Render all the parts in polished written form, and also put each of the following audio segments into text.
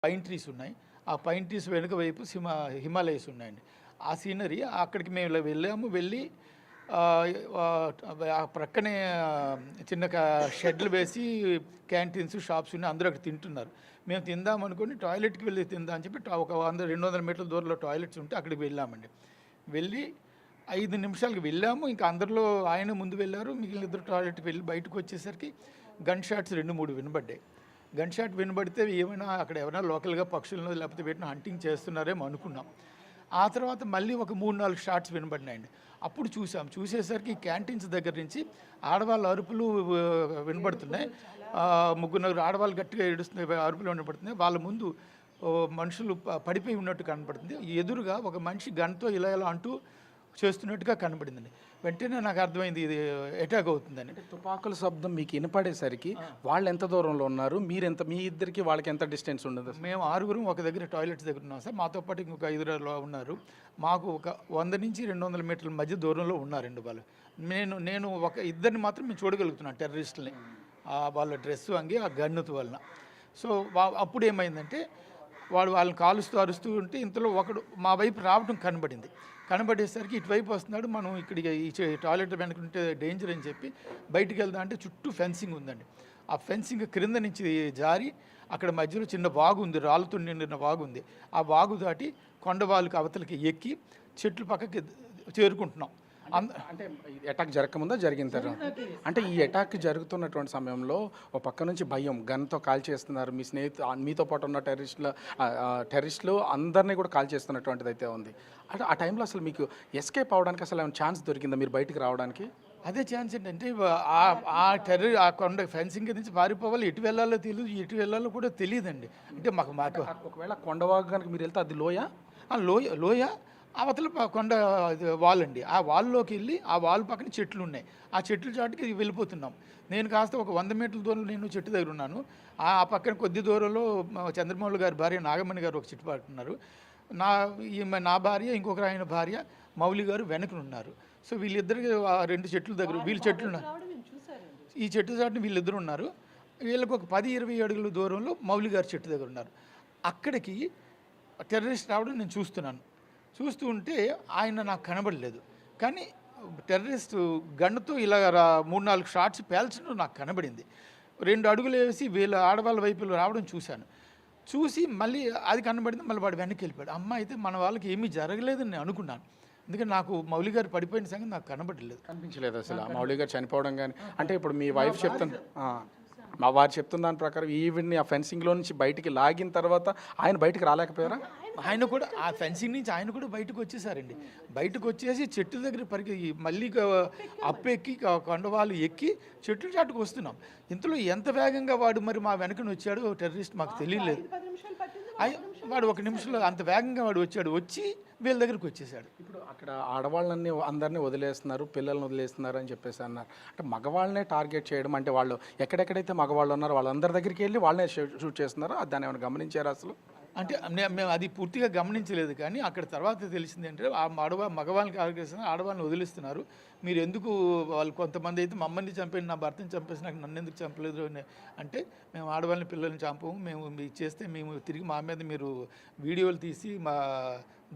Pine trees ఉన్నాయి. ఆ pine trees వెనుక వైపు హిమాలయస్ ఉన్నాయండి. ఆ సీనరీ అక్కడికి మేము ఇలా వెళ్ళాము. వెళ్ళి ఆ ప్రక్కనే చిన్న షెడ్లు వేసి క్యాంటీన్స్, షాప్స్ ఉన్నాయి. అందరూ అక్కడ తింటున్నారు. మేము తిందాం అనుకుని టాయిలెట్కి వెళ్ళి తిందాం అని చెప్పి ఒక 100-200 మీటర్ల దూరంలో టాయిలెట్స్ ఉంటే అక్కడికి వెళ్ళామండి. వెళ్ళి 5 నిమిషాలకి వెళ్ళాము. ఇంకా అందరిలో ఆయన ముందు వెళ్ళారు. మిగిలిన ఇద్దరు టాయిలెట్కి వెళ్ళి బయటకు వచ్చేసరికి గన్ షాట్స్ 2-3 వినబడ్డాయి. గన్ షాట్ వినబడితే ఏమైనా అక్కడ ఎవరైనా లోకల్గా పక్షులను లేకపోతే వీటిని హంటింగ్ చేస్తున్నారేమో అనుకున్నాం. ఆ తర్వాత మళ్ళీ ఒక 3-4 షాట్స్ వినబడినాయండి. అప్పుడు చూసేసరికి క్యాంటీన్స్ దగ్గర నుంచి ఆడవాళ్ళ అరుపులు వినబడుతున్నాయి. 3-4 ఆడవాళ్ళు గట్టిగా ఏడుస్తున్నాయి, అరుపులు వినబడుతున్నాయి. వాళ్ళ ముందు మనుషులు పడిపోయి ఉన్నట్టు కనపడుతుంది. ఎదురుగా ఒక మనిషి గన్తో ఇలా అంటూ చేస్తున్నట్టుగా కనబడిందండి. వెంటనే నాకు అర్థమైంది ఇది అటాక్ అవుతుందని. తుపాకుల శబ్దం మీకు వినపడేసరికి వాళ్ళు ఎంత దూరంలో ఉన్నారు, మీ ఇద్దరికి వాళ్ళకి ఎంత డిస్టెన్స్ ఉండదు? మేము 6 ఒక దగ్గర టాయిలెట్స్ దగ్గర ఉన్నాం సార్. మాతో పాటు ఇంకొక 5 ఉన్నారు. మాకు ఒక 100-200 మీటర్ల మధ్య దూరంలో ఉన్నారండి వాళ్ళు. నేను ఒక ఇద్దరిని మాత్రం మేము చూడగలుగుతున్నాను, టెర్రరిస్టులని. వాళ్ళ డ్రెస్సు అంగి ఆ గన్నుతో వలన. సో అప్పుడు ఏమైందంటే వాళ్ళని కాలుస్తూ అరుస్తూ ఉంటే ఇంతలో ఒకడు మా వైపు రావడం కనబడేసరికి ఇటువైపు వస్తున్నాడు. మనం ఇక్కడికి ఈ టాయిలెట్ వెనకుంటే డేంజర్ అని చెప్పి బయటికి వెళ్దాం అంటే చుట్టూ ఫెన్సింగ్ ఉందండి. ఆ ఫెన్సింగ్ క్రింద నుంచి జారి అక్కడ మధ్యలో చిన్న వాగు ఉంది, రాళ్ళతో నిండిన వాగు ఉంది. ఆ వాగు దాటి కొండవాళ్ళకి అవతలకి ఎక్కి చెట్లు పక్కకి చేరుకుంటున్నాం. అంటే అటాక్ జరగకముందా జరిగిన తర్వాత? అంటే ఈ అటాక్ జరుగుతున్నటువంటి సమయంలో ఒక పక్క నుంచి భయం, గన్తో కాల్ చేస్తున్నారు. మీ మీతో పాటు ఉన్న టెర్రరిస్టులు అందరినీ కూడా కాల్ చేస్తున్నటువంటిది అయితే ఉంది. అంటే ఆ టైంలో అసలు మీకు ఎస్కేప్ అవడానికి అసలు ఏమైనా ఛాన్స్ దొరికిందా మీరు బయటికి రావడానికి? అదే ఛాన్స్ ఏంటంటే ఆ కొండ ఫెన్సింగ్ నుంచి పారిపోవాలి. ఎటు వెళ్ళాలో తెలియదు, ఎటు వెళ్ళాలో కూడా తెలియదండి. అంటే మాకు ఒకవేళ కొండవాగు కనుక మీరు వెళ్తే అది లోయ లోయ అవతల కొండ వాల్ అండి. ఆ వాల్లోకి వెళ్ళి ఆ వాల్ పక్కన చెట్లు ఉన్నాయి. ఆ చెట్లు చాటుకి వెళ్ళిపోతున్నాం. నేను కాస్త ఒక 100 మీటర్ల దూరంలో నేను చెట్టు దగ్గర ఉన్నాను. ఆ పక్కన కొద్ది దూరంలో చంద్రమౌళి గారి భార్య నాగమణి గారు ఒక చెట్టు పట్టున్నారు. నా భార్య, ఇంకొక ఆయన భార్య మౌలి గారు వెనకనున్నారు. సో వీళ్ళిద్దరికి 2 చెట్ల దగ్గర వీళ్ళ చెట్లు ఉన్నారు. ఈ చెట్టు చాటుని వీళ్ళిద్దరు ఉన్నారు. వీళ్ళకి ఒక 10-20 అడుగుల దూరంలో మౌలి గారి చెట్టు దగ్గర ఉన్నారు. అక్కడికి టెర్రరిస్ట్ రావడం నేను చూస్తూ ఉంటే ఆయన నాకు కనబడలేదు. కానీ టెర్రరిస్ట్ గన్నుతో ఇలా 3-4 షాట్స్ పేల్చడం నాకు కనబడింది. 2 అడుగులు వేసి వీళ్ళ ఆడవాళ్ళ వైపులు రావడం చూసి మళ్ళీ అది కనబడింది. మళ్ళీ వాడు వెనక్కి వెళ్ళిపోయాడు. అమ్మ అయితే మన వాళ్ళకి ఏమీ జరగలేదని నేను అనుకున్నాను. ఎందుకంటే నాకు మౌలి గారు పడిపోయిన సంగతి నాకు కనిపించలేదు అసలు. మౌలి గారు చనిపోవడం కానీ అంటే ఇప్పుడు మీ వైఫ్ మా వారు చెప్తున్న దాని ప్రకారం ఈవిడ్ని ఆ ఫెన్సింగ్లో నుంచి బయటికి లాగిన తర్వాత ఆయన బయటికి రాలేకపోయారా? ఆయన కూడా ఆ ఫెన్సింగ్ నుంచి ఆయన కూడా బయటకు వచ్చేసారండి. బయటకు వచ్చేసి చెట్టు దగ్గర మళ్ళీ అప్పెక్కి కొండవాళ్ళు ఎక్కి చెట్టు చాటుకు వస్తున్నాం. ఇంతలో ఎంత వేగంగా వాడు మరి మా వెనకని వచ్చాడో టెర్రరిస్ట్ మాకు తెలియలేదు. వాడు 1 నిమిషంలో అంత వేగంగా వచ్చి వీళ్ళ దగ్గరికి వచ్చేసాడు. ఇప్పుడు అక్కడ ఆడవాళ్ళని అందరినీ వదిలేస్తున్నారు, పిల్లల్ని వదిలేస్తున్నారు అని చెప్పేసి అన్నారు. అంటే మగవాళ్ళనే టార్గెట్ చేయడం అంటే వాళ్ళు ఎక్కడెక్కడైతే మగవాళ్ళు ఉన్నారో వాళ్ళందరి దగ్గరికి వెళ్ళి వాళ్ళనే షూట్ చేస్తున్నారో దాన్ని ఏమైనా గమనించారా అసలు? అంటే మేము అది పూర్తిగా గమనించలేదు. కానీ అక్కడ తర్వాత తెలిసింది ఏంటంటే ఆ మగవాళ్ళని టార్గెట్ ఆడవాళ్ళని వదిలిస్తున్నారు. మీరు ఎందుకు వాళ్ళు కొంతమంది అయితే మమ్మల్ని చంపేసి నా భర్తని చంపేసి నాకు నన్ను ఎందుకు చంపలేదు అంటే మేము ఆడవాళ్ళని పిల్లల్ని చంపము, మేము చేస్తే మేము తిరిగి మా మీద మీరు వీడియోలు తీసి మా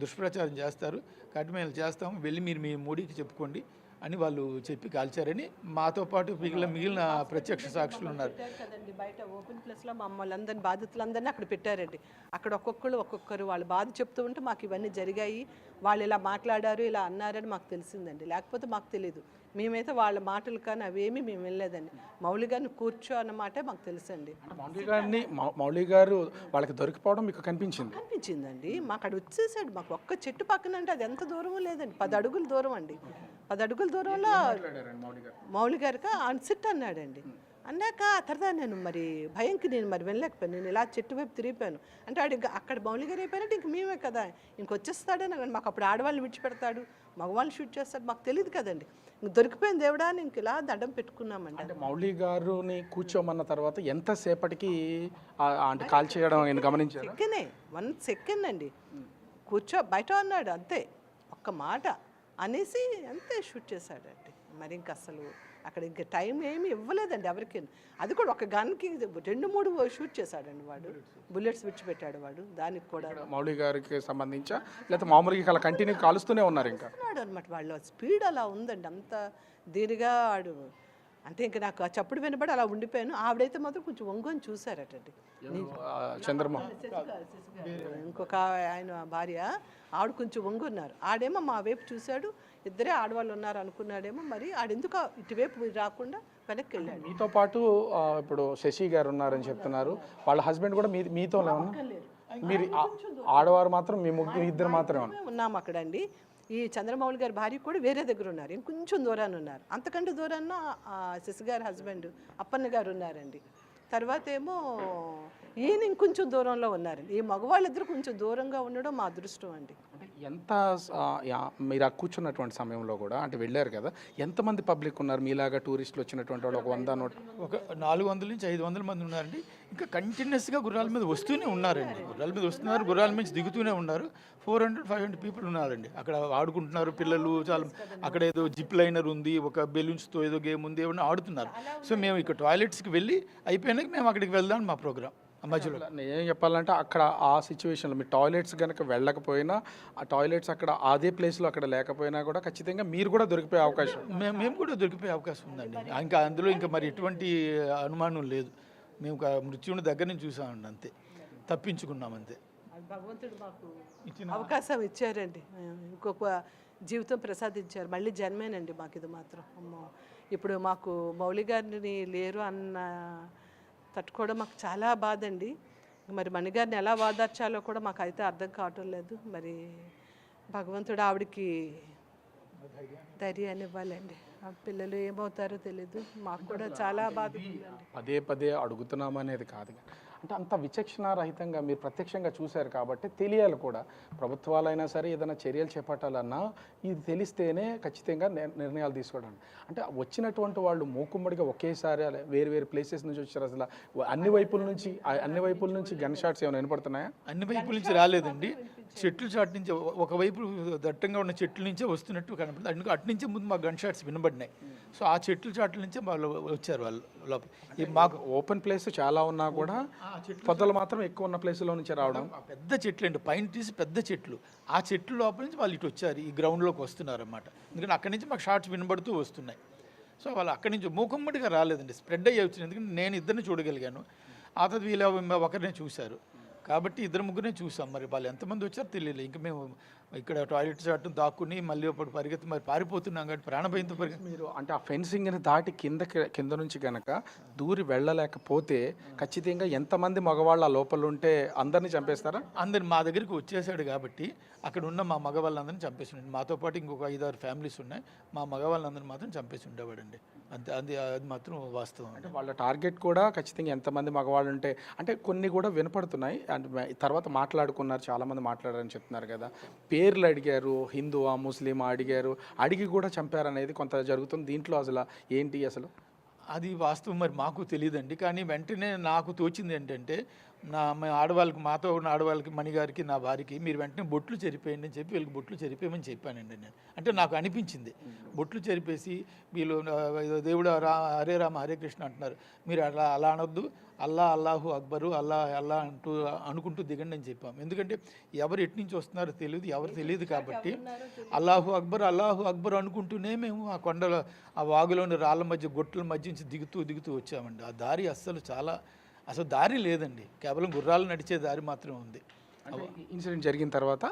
దుష్ప్రచారం చేస్తారు కాబట్టి మేము చేస్తాము, వెళ్ళి మీరు మీ మోడీకి చెప్పుకోండి అని వాళ్ళు చెప్పి కాల్చారని మాతో పాటు మిగిలిన ప్రత్యక్ష సాక్షులు ఉన్నారు కదండి. బయట ఓపెన్ ప్లేస్లో మమ్మల్ని అందరినీ బాధితులందరినీ అక్కడ పెట్టారండి. అక్కడ ఒక్కొక్కరు వాళ్ళ బాధ చెప్తూ ఉంటే మాకు ఇవన్నీ జరిగాయి, వాళ్ళు ఇలా మాట్లాడారు, ఇలా అన్నారని మాకు తెలిసిందండి. లేకపోతే మాకు తెలియదు. మేమైతే వాళ్ళ మాటలు కానీ అవేమీ మేము వెళ్ళలేదండి. మౌలి గారిని కూర్చో అన్నమాటే మాకు తెలుసండి. మౌలి గారు వాళ్ళకి దొరికిపోవడం మీకు కనిపించిందండి. మాకు అక్కడ వచ్చేసాడు. మాకు ఒక్క చెట్టు పక్కన అంటే అది ఎంత దూరం లేదండి, 10 అడుగుల దూరం అండి. 10 అడుగుల దూరంలో మౌలి గారికి సిట్ అన్నాడండి. అన్నాక ఆ తర్వాత నేను మరి భయంకి నేను వెళ్ళలేకపోయాను. నేను ఇలా చెట్టు వైపు తిరిగిపోయాను. అంటే వాడు అక్కడ మౌలి గారు అయిపోయినట్టు ఇంక మేమే కదా, ఇంకొచ్చేస్తాడని మాకు అప్పుడు ఆడవాళ్ళని విడిచిపెడతాడు, మగవాళ్ళని షూట్ చేస్తాడు మాకు తెలియదు కదండి. ఇంక దొరికిపోయిన దేవుడా అని ఇంక ఇలా దండం పెట్టుకున్నామండి. అంటే మౌలి గారుని కూర్చోమన్న తర్వాత ఎంతసేపటికి అంటే కాల్ చేయడం గమనించారు? 1 సెకండ్ అండి. బయట అన్నాడు అంతే, ఒక్క మాట అనేసి అంతే షూట్ చేశాడండి. మరి ఇంక అసలు అక్కడ ఇంకా టైం ఏమీ ఇవ్వలేదండి ఎవరికి. అది కూడా ఒక గన్కి 2-3 షూట్ చేశాడండి వాడు, బుల్లెట్స్ విడిచిపెట్టాడు వాడు. దానికి కూడా మౌలి గారికి సంబంధించా లేకపోతే మామూలుగా అలా కంటిన్యూ కాలుస్తూనే ఉన్నారు ఇంకా అనమాట. వాళ్ళ స్పీడ్ అలా ఉందండి, అంత దీనిగా ఆడు. అంటే ఇంకా నాకు ఆ చప్పుడు వినబడి అలా ఉండిపోయాను. ఆవిడైతే మాత్రం కొంచెం ఒంగొని చూశారటండి. చంద్రమోహన్ ఇంకొక ఆయన భార్య ఆవిడ కొంచెం ఒంగున్నారు. ఆడేమో మా వైపు చూశాడు, ఇద్దరే ఆడవాళ్ళు ఉన్నారు అనుకున్నాడేమో, మరి ఆడెందుకు ఇటువైపు రాకుండా వెనక్కి వెళ్ళాడు. మీతో పాటు ఇప్పుడు శశి గారు ఉన్నారని చెప్తున్నారు, వాళ్ళ హస్బెండ్ కూడా మీతో మీరు ఆడవారు మాత్రం మీ ఇద్దరు మాత్రమే ఉన్నాము అక్కడండి. ఈ చంద్రమౌళి గారి భార్య కూడా వేరే దగ్గర ఉన్నారు, ఇంకొంచెం దూరాన్ని ఉన్నారు. అంతకంటే దూరాన్న శశి గారి హస్బెండ్ అప్పన్న గారు ఉన్నారండి. తర్వాత ఏమో ఈయన ఇంకొంచెం దూరంలో ఉన్నారండి. ఈ మగవాళ్ళిద్దరు కొంచెం దూరంగా ఉండడం మా అదృష్టం అండి. అంటే ఎంత మీరు కూర్చున్నటువంటి సమయంలో కూడా అంటే వెళ్ళారు కదా, ఎంతమంది పబ్లిక్ ఉన్నారు మీలాగా టూరిస్టులు వచ్చినటువంటి వాళ్ళు? ఒక 400 నుంచి 500 మంది ఉన్నారండి. ఇంకా కంటిన్యూస్గా గుర్రాల మీద వస్తూనే ఉన్నారండి. గుర్రాల మీద వస్తున్నారు, గుర్రాల నుంచి దిగుతూనే ఉన్నారు. 400-500 పీపుల్ ఉన్నారండి. అక్కడ ఆడుకుంటున్నారు పిల్లలు చాలా. అక్కడ ఏదో జిప్ లైనర్ ఉంది, ఒక బెలూన్స్తో ఏదో గేమ్ ఉంది, ఏమన్నా ఆడుతున్నారు. సో మేము ఇక్కడ టాయిలెట్స్కి వెళ్ళి అయిపోయినాక మేము అక్కడికి వెళ్దాం మా ప్రోగ్రామ్ మధ్యలో. ఏం చెప్పాలంటే అక్కడ ఆ సిచ్యువేషన్లో మీ టాయిలెట్స్ కనుక వెళ్ళకపోయినా, ఆ టాయిలెట్స్ అక్కడ అదే ప్లేస్లో అక్కడ లేకపోయినా కూడా ఖచ్చితంగా మీరు కూడా దొరికిపోయే అవకాశం, మేము కూడా దొరికిపోయే అవకాశం ఉందండి. ఇంకా అందులో ఇంకా మరి ఎటువంటి అనుమానం లేదు. మేము మృత్యువుని దగ్గర నుంచి చూసామండి, అంతే, తప్పించుకున్నాం అంతే. భగవంతుడు మాకు అవకాశం ఇచ్చారండి, ఇంకొక జీవితం ప్రసాదించారు. మళ్ళీ జన్మేనండి మాకు ఇది మాత్రం. అమ్మో, ఇప్పుడు మాకు మౌలి గారిని లేరు అన్న తట్టుకోవడం మాకు చాలా బాధ అండి. మరి మణిగారిని ఎలా వాదార్చాలో కూడా మాకు అయితే అర్థం కావటం లేదు. మరి భగవంతుడు ఆవిడకి ధైర్యాన్ని ఇవ్వాలండి. ఆ పిల్లలు ఏమవుతారో తెలీదు, మాకు కూడా చాలా బాధ. పదే పదే అడుగుతున్నామనేది కాదు, అంటే అంత విచక్షణారహితంగా మీరు ప్రత్యక్షంగా చూశారు కాబట్టి తెలియాలి కూడా. ప్రభుత్వాలైనా సరే ఏదైనా చర్యలు చేపట్టాలన్నా ఇది తెలిస్తేనే ఖచ్చితంగా నిర్ణయాలు తీసుకోవడం. అంటే వచ్చినటువంటి వాళ్ళు మూకుమ్మడిగా ఒకేసారి వేరు వేరు ప్లేసెస్ నుంచి వచ్చారు. అసలు అన్ని వైపుల నుంచి గన్ షాట్స్ ఏమైనా వినపడుతున్నాయా? అన్ని వైపుల నుంచి రాలేదండి. చెట్లు చాటు నుంచి ఒకవైపు దట్టంగా ఉన్న చెట్ల నుంచే వస్తున్నట్టు కనపడుతుంది. అటు నుంచే ముందు మాకు గన్ షాట్స్ వినబడినాయి. సో ఆ చెట్ల చాట్ల నుంచే వాళ్ళు వచ్చారు. వాళ్ళు లోపల మాకు ఓపెన్ ప్లేస్ చాలా ఉన్నా కూడా పొదలు మాత్రం ఎక్కువ ఉన్న ప్లేస్లో నుంచి రావడం. పెద్ద చెట్లు అండి, పైన తీసి పెద్ద చెట్లు. ఆ చెట్లు లోపల నుంచి వాళ్ళు ఇటు వచ్చారు, ఈ గ్రౌండ్లోకి వస్తున్నారు అన్నమాట. ఎందుకంటే అక్కడి నుంచి మాకు షార్ట్స్ వినబడుతూ వస్తున్నాయి. సో వాళ్ళు అక్కడి నుంచి మూకుమ్మడిగా రాలేదండి, స్ప్రెడ్ అయ్యి వచ్చింది. ఎందుకంటే నేను ఇద్దరిని చూడగలిగాను, ఆ తర్వాత వీళ్ళు ఒకరినే చూశారు. కాబట్టి 2-3 చూసాం. మరి వాళ్ళు ఎంతమంది వచ్చారో తెలియలేదు. ఇంకా మేము ఇక్కడ టాయిలెట్ చాటు దాక్కుని మళ్ళీ అప్పుడు పరిగెత్తి మరి పారిపోతున్నాం కాబట్టి ప్రాణభయంతో పరిగెత్తి. మీరు అంటే ఆ ఫెన్సింగ్ని దాటి కింద నుంచి కనుక దూరి వెళ్ళలేకపోతే ఖచ్చితంగా ఎంతమంది మగవాళ్ళు ఆ లోపల ఉంటే అందరినీ చంపేస్తారా? అందరు మా దగ్గరికి వచ్చేసాడు కాబట్టి అక్కడ ఉన్న మా మగవాళ్ళందరినీ చంపేసి ఉండండి. మాతో పాటు ఇంకొక 5-6 ఫ్యామిలీస్ ఉన్నాయి. మా మగవాళ్ళందరినీ మాత్రం చంపేసి ఉండేవాడండి. అంతే, అది మాత్రం వాస్తవం. అంటే వాళ్ళ టార్గెట్ కూడా ఖచ్చితంగా ఎంతమంది మగవాళ్ళు ఉంటే, అంటే కొన్ని కూడా వినపడుతున్నాయి. అంటే తర్వాత మాట్లాడుకున్నారు, చాలామంది మాట్లాడారని చెప్తున్నారు కదా, పేర్లు అడిగారు, హిందువా ముస్లిమా అడిగారు, అడిగి కూడా చంపారనేది కొంత జరుగుతుంది. దీంట్లో అసలు ఏంటి అసలు? అది వాస్తవం మరి మాకు తెలియదండి. కానీ వెంటనే నాకు తోచింది ఏంటంటే, ఆడవాళ్ళకి, మాతో ఉన్న ఆడవాళ్ళకి, మణిగారికి, నా భార్యకి మీరు వెంటనే బొట్లు చెరిపేయండి అని చెప్పి వీళ్ళకి బొట్లు చెరిపేయమని చెప్పానండి నేను. అంటే నాకు అనిపించింది బొట్లు చెరిపేసి వీళ్ళు దేవుడు హరే రామ హరే కృష్ణ అంటున్నారు, మీరు అలా అనొద్దు, అల్లాహు అక్బరు అల్లా అనుకుంటూ దిగండి అని చెప్పాం. ఎందుకంటే ఎవరు ఎటు నుంచి వస్తున్నారో తెలియదు, ఎవరు తెలియదు కాబట్టి అల్లాహు అక్బర్ అనుకుంటూనే మేము ఆ కొండల, ఆ వాగులోని రాళ్ళ మధ్య, గొట్టల మధ్య నుంచి దిగుతూ వచ్చామండి. ఆ దారి అసలు దారి లేదండి, కేవలం గుర్రాలు నడిచే దారి మాత్రమే ఉంది. ఇన్సిడెంట్ జరిగిన తర్వాత